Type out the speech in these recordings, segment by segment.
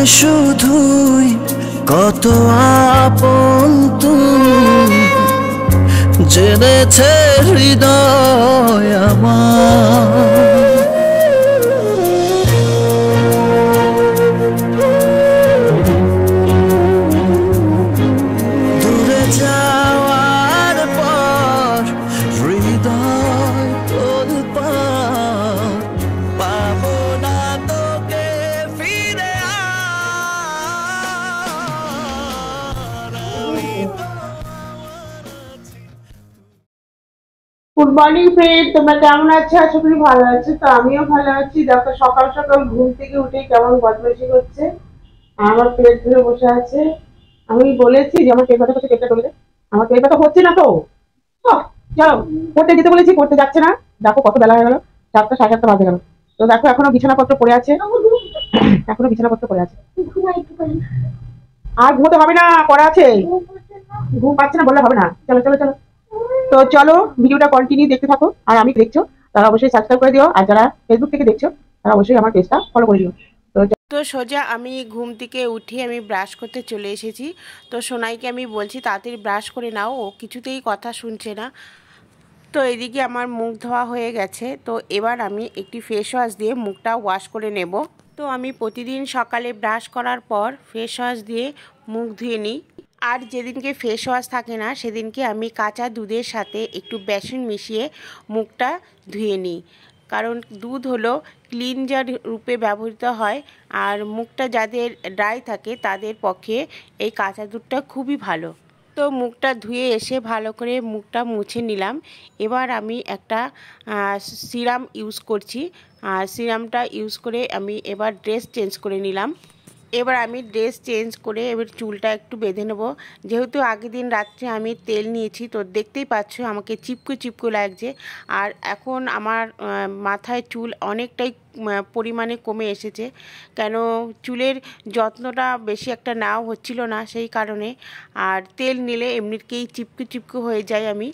শুধুই কত আপন তুমি জেনেছে হৃদয় আমার। দূরে যাওয়ার পর হৃদয় তোলপাড়, পাবো না তোকে ফিরে গুড মর্নিং ফ্রেন্ড, তোমরা কেমন আছো? আশা করি ভালো আছো। তো আমিও ভালো আছি। দেখো সকাল সকাল ঘুম থেকে উঠে কেমন বদমাইশি করছে, আমার পেট ধরে বসে আছে। আমি বলেছি যে আমার পেট ব্যথা করছে, পেটটা টলে, আমার পেট ব্যথা হচ্ছে না তো। চলো পড়তে যেতে বলেছি, পড়তে যাচ্ছে না। দেখো কত বেলা হয়ে গেল, 7টা 7:30 বাজে গেল। তো দেখো এখনো বিছানাপত্র পড়ে আছে, এখনো বিছানাপত্র পড়ে আছে। আর ঘুমোতে হবে না, পড়া আছে। ঘুম পাচ্ছে না বললে হবে না। চলো চলো চলো, তো চলো ভিডিওটা কন্টিনিউ দেখতে থাকো। আর আমি দেখছো তারা অবশ্যই সাবস্ক্রাইব করে দিও, আর যারা ফেসবুক থেকে দেখছো তারা অবশ্যই আমার পেজটা ফলো করে দিও। তো সোজা আমি ঘুম থেকে উঠে আমি ব্রাশ করতে চলে এসেছি। তো সোনাইকে আমি বলছি তাড়াতাড়ি ব্রাশ করে নাও, ও কিছুতেই কথা শুনছে না। তো এদিকে আমার মুখ ধোয়া হয়ে গেছে। তো এবার আমি একটি ফেস ওয়াশ দিয়ে মুখটা ওয়াশ করে নেব। তো আমি প্রতিদিন সকালে ব্রাশ করার পর ফেস ওয়াশ দিয়ে মুখ ধুয়ে নিই। আর যেদিনকে ফেস ওয়াশ থাকে না সেদিনকে আমি কাঁচা দুধের সাথে একটু বেসন মিশিয়ে মুখটা ধুয়ে নিই। কারণ দুধ হলো ক্লিনজার রূপে ব্যবহৃত হয়, আর মুখটা যাদের ড্রাই থাকে তাদের পক্ষে এই কাঁচা দুধটা খুবই ভালো। তো মুখটা ধুয়ে এসে ভালো করে মুখটা মুছে নিলাম। এবার আমি একটা সিরাম ইউজ করছি, আর সিরামটা ইউজ করে আমি এবার ড্রেস চেঞ্জ করে নিলাম। এবার আমি ড্রেস চেঞ্জ করে এবার চুলটা একটু বেঁধে নেব। যেহেতু আগের দিন রাত্রে আমি তেল নিয়েছি, তো দেখতেই পাচ্ছ আমাকে চিপকু চিপকু লাগছে। আর এখন আমার মাথায় চুল অনেকটাই পরিমাণে কমে এসেছে, কেন চুলের যত্নটা বেশি একটা নেওয়া হচ্ছিল না সেই কারণে। আর তেল নিলে এমনিতেই চিপকু চিপকু হয়ে যায় আমি।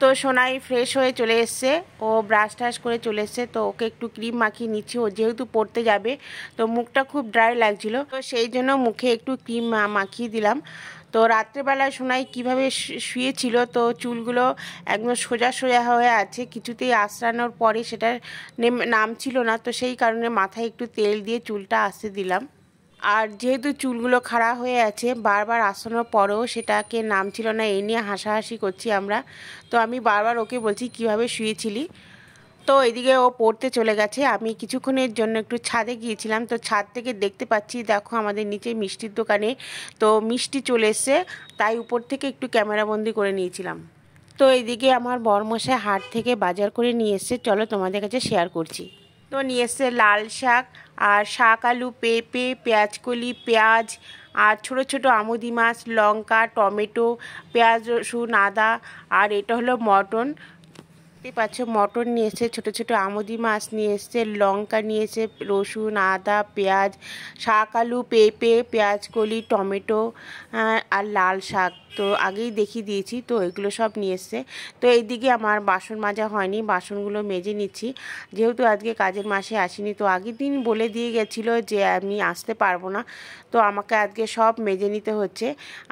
তো সোনাই ফ্রেশ হয়ে চলে এসছে, ও ব্রাশ ট্রাশ করে চলে এসছে। তো ওকে একটু ক্রিম মাখিয়ে নিচ্ছি, ও যেহেতু পড়তে যাবে। তো মুখটা খুব ড্রাই লাগছিল, তো সেই জন্য মুখে একটু ক্রিম মাখিয়ে দিলাম। তো রাত্রেবেলায় সোনাই কীভাবে শুয়েছিল, তো চুলগুলো একদম সোজা সোজা হয়ে আছে, কিছুতেই আঁচড়ানোর পরে সেটা নামছিল না। তো সেই কারণে মাথায় একটু তেল দিয়ে চুলটা আঁচড়ে দিলাম। আর যেহেতু চুলগুলো খাড়া হয়ে আছে, বারবার আসানোর পরেও সেটাকে নামছিল না, এই নিয়ে হাসাহাসি করছি আমরা। তো আমি বারবার ওকে বলছি কিভাবে শুয়েছিলি। তো এদিকে ও পড়তে চলে গেছে। আমি কিছুক্ষণের জন্য একটু ছাদে গিয়েছিলাম, তো ছাদ থেকে দেখতে পাচ্ছি দেখো আমাদের নিচে মিষ্টির দোকানে তো মিষ্টি চলে এসছে, তাই উপর থেকে একটু ক্যামেরাবন্দি করে নিয়েছিলাম। তো এইদিকে আমার বরমশাই হাট থেকে বাজার করে নিয়ে এসছে, চলো তোমাদের কাছে শেয়ার করছি। তো নিয়ে এসছে লাল শাক, আর শাক আলু, পেঁপে, পেঁয়াজকলি, পেঁয়াজ, আর ছোট ছোট আমুদি মাছ, লঙ্কা, টমেটো, পেঁয়াজ, রসুন, আদা, আর এটা হলো মটন। দেখতে পাচ্ছ মটন নিয়ে এসছে, ছোটো ছোটো আমুদি মাছ নিয়ে এসছে, লঙ্কা নিয়ে এসে, রসুন, আদা, পেঁয়াজ, শাক আলু, পেঁপে, পেঁয়াজকলি, টমেটো, আর লাল শাক তো আগেই দেখিয়ে দিয়েছি। তো এগুলো সব নিয়ে এসছে। তো এইদিকে আমার বাসন মাজা হয়নি, বাসনগুলো মেজে নিচ্ছি। যেহেতু আজকে কাজের মাসে আসিনি, তো আগের দিন বলে দিয়ে গেছিলো যে আমি আসতে পারবো না, তো আমাকে আজকে সব মেজে নিতে হচ্ছে।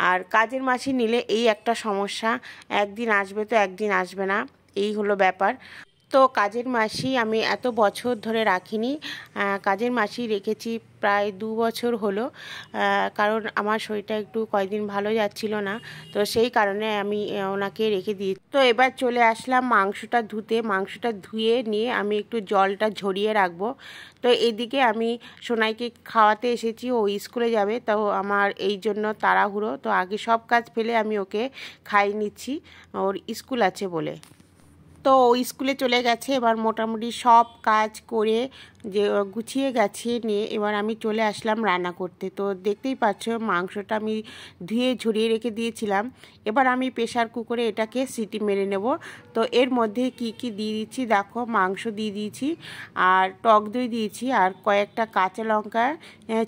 আর কাজের মাসে নিলে এই একটা সমস্যা, একদিন আসবে তো একদিন আসবে না, এই হলো ব্যাপার। তো কাজের মাসি আমি এত বছর ধরে রাখিনি, কাজের মাসি রেখেছি প্রায় 2 বছর হলো। কারণ আমার শরীরটা একটু কয়েকদিন ভালো যাচ্ছিল না, তো সেই কারণে আমি ওনাকে রেখে দিই। তো এবার চলে আসলাম মাংসটা ধুতে। মাংসটা ধুয়ে নিয়ে আমি একটু জলটা ঝরিয়ে রাখবো। তো এদিকে আমি সোনাইকে খাওয়াতে এসেছি, ও স্কুলে যাবে, তো আমার এই জন্য তাড়াহুড়ো। তো আগে সব কাজ ফেলে আমি ওকে খাইয়ে নিচ্ছি, ওর স্কুল আছে বলে। তো ও স্কুলে চলে গেছে। এবার মোটামুটি সব কাজ করে যে গুছিয়ে গাছিয়ে নিয়ে এবার আমি চলে আসলাম রান্না করতে। তো দেখতেই পাচ্ছ মাংসটা আমি ধুয়ে ঝরিয়ে রেখে দিয়েছিলাম। এবার আমি প্রেশার কুকারে এটাকে সিটি মেরে নেব। তো এর মধ্যে কি কি দিয়ে দিচ্ছি দেখো, মাংস দিয়ে দিয়েছি, আর টক দই দিয়েছি, আর কয়েকটা কাঁচা লঙ্কা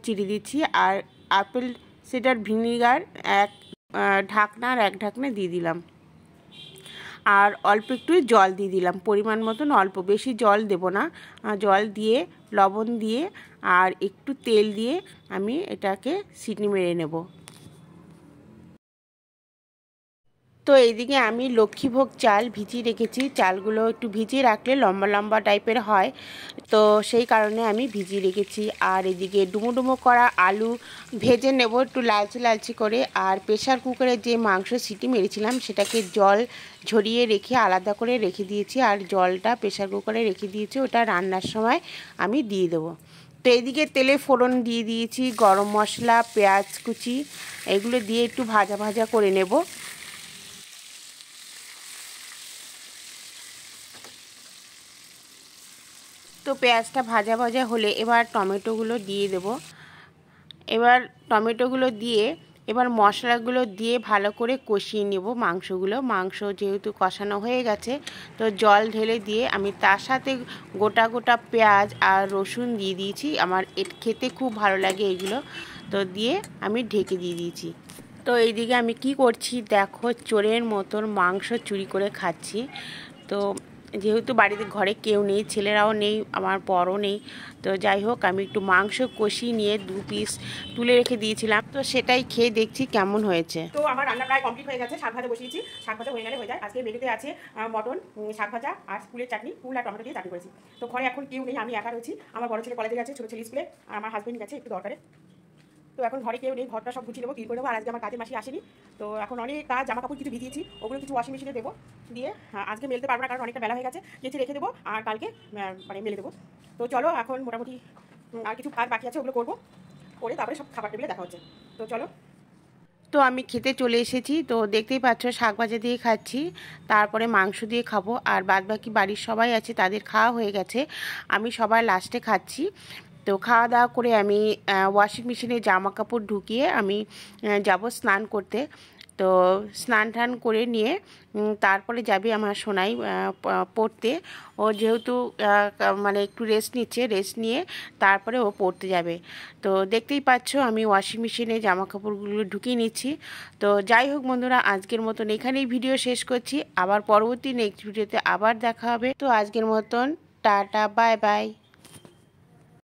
চিড়ে দিচ্ছি, আর আপেল সিডার ভিনিগার এক ঢাকনা দিয়ে দিলাম, আর অল্প একটু জল দিয়ে দিলাম, পরিমাণ মতন অল্প, বেশি জল দেব না। জল দিয়ে লবণ দিয়ে আর একটু তেল দিয়ে আমি এটাকে সিটি মেরে নেব। তো এইদিকে আমি লক্ষ্মীভোগ চাল ভিজিয়ে রেখেছি। চালগুলো একটু ভিজিয়ে রাখলে লম্বা লম্বা টাইপের হয়, তো সেই কারণে আমি ভিজিয়ে রেখেছি। আর এদিকে ডুমো ডুমো করা আলু ভেজে নেব একটু লালচে লালচে করে। আর প্রেশার কুকারে যে মাংস সিটি মেরেছিলাম সেটাকে জল ঝরিয়ে রেখে আলাদা করে রেখে দিয়েছি, আর জলটা প্রেশার কুকারে রেখে দিয়েছি, ওটা রান্নার সময় আমি দিয়ে দেবো। তো এদিকে তেলে ফোড়ন দিয়ে দিয়েছি, গরম মশলা, পেঁয়াজ কুচি এগুলো দিয়ে একটু ভাজা ভাজা করে নেব। তো পেঁয়াজটা ভাজা ভাজা হলে এবার টমেটোগুলো দিয়ে দেব। এবার টমেটোগুলো দিয়ে এবার মশলাগুলো দিয়ে ভালো করে কষিয়ে নেব মাংস যেহেতু কষানো হয়ে গেছে, তো জল ঢেলে দিয়ে আমি তার সাথে গোটা গোটা পেঁয়াজ আর রসুন দিয়ে দিয়েছি। আমার খেতে খুব ভালো লাগে এগুলো, তো দিয়ে আমি ঢেকে দিয়ে দিয়েছি। তো এইদিকে আমি কি করছি দেখো, চোরের মতন মাংস চুরি করে খাচ্ছি। তো যেহেতু বাড়িতে ঘরে কেউ নেই, ছেলেরাও নেই, আমার বড়ও নেই, তো যাই হোক আমি একটু মাংস কষিয়ে নিয়ে 2 পিস তুলে রেখে দিয়েছিলাম, তো সেটাই খেয়ে দেখছি কেমন হয়েছে। তো আমার রান্না প্রায় কমপ্লিট হয়ে গেছে। শাক ভাজা বসিয়েছি, শাক ভাজা হয়ে গেলে হয়ে যায়। আজকে মেনুতে আছে মটন, শাক ভাজা আর ফুলের চাটনি, ফুল আর টমেটো দিয়ে চাটনি করেছি। তো ঘরে এখন কেউ নেই, আমি একা রয়েছি। আমার বড় ছেলে কলেজে গেছে, ছোটো ছেলে স্কুলে, আর আমার হাজবেন্ড গেছে একটু দরকারে। তো এখন ঘরে কেউ নেই, ঘরটা সব গুছিয়ে দেবো, ক্লিন করে দেবো। আর আজকে আমার কাজের মাসি আসেনি, তো এখন অনেক কাজ, জামা কাপড় কিছু ভিজিয়েছি, ওগুলো কিছু ওয়াশিং মেশিনে দেবো। দিয়ে আজকে মেলতে পারবো না কারণ অনেকটা বেলা হয়ে গেছে, কেচে রেখে দেবো আর কালকে মানে মেলে দেবো। তো চলো এখন মোটামুটি আর কিছু কাজ বাকি আছে, ওগুলো করবো, করে তারপরে সব খাবার টেবিলে দেখা হচ্ছে। তো চলো। তো আমি খেতে চলে এসেছি। তো দেখতেই পাচ্ছ শাক ভাজা দিয়ে খাচ্ছি, তারপরে মাংস দিয়ে খাবো। আর বাদ বাকি বাড়ির সবাই আছে, তাদের খাওয়া হয়ে গেছে, আমি সবাই লাস্টে খাচ্ছি। তো খাওয়া দাওয়া করে আমি ওয়াশিং মেশিনে জামা কাপড় ঢুকিয়ে আমি যাব স্নান করতে। তো স্নান টান করে নিয়ে তারপরে যাবে আমার সোনাই পড়তে। ও যেহেতু মানে একটু রেস্ট নিচ্ছে, রেস্ট নিয়ে তারপরে ও পড়তে যাবে। তো দেখতেই পাচ্ছ আমি ওয়াশিং মেশিনে জামা কাপড়গুলো ঢুকিয়ে নিচ্ছি। তো যাই হোক বন্ধুরা, আজকের মতন এখানেই ভিডিও শেষ করছি। আবার পরবর্তী নেক্সট ভিডিওতে আবার দেখা হবে। তো আজকের মতন টাটা, বাই বাই।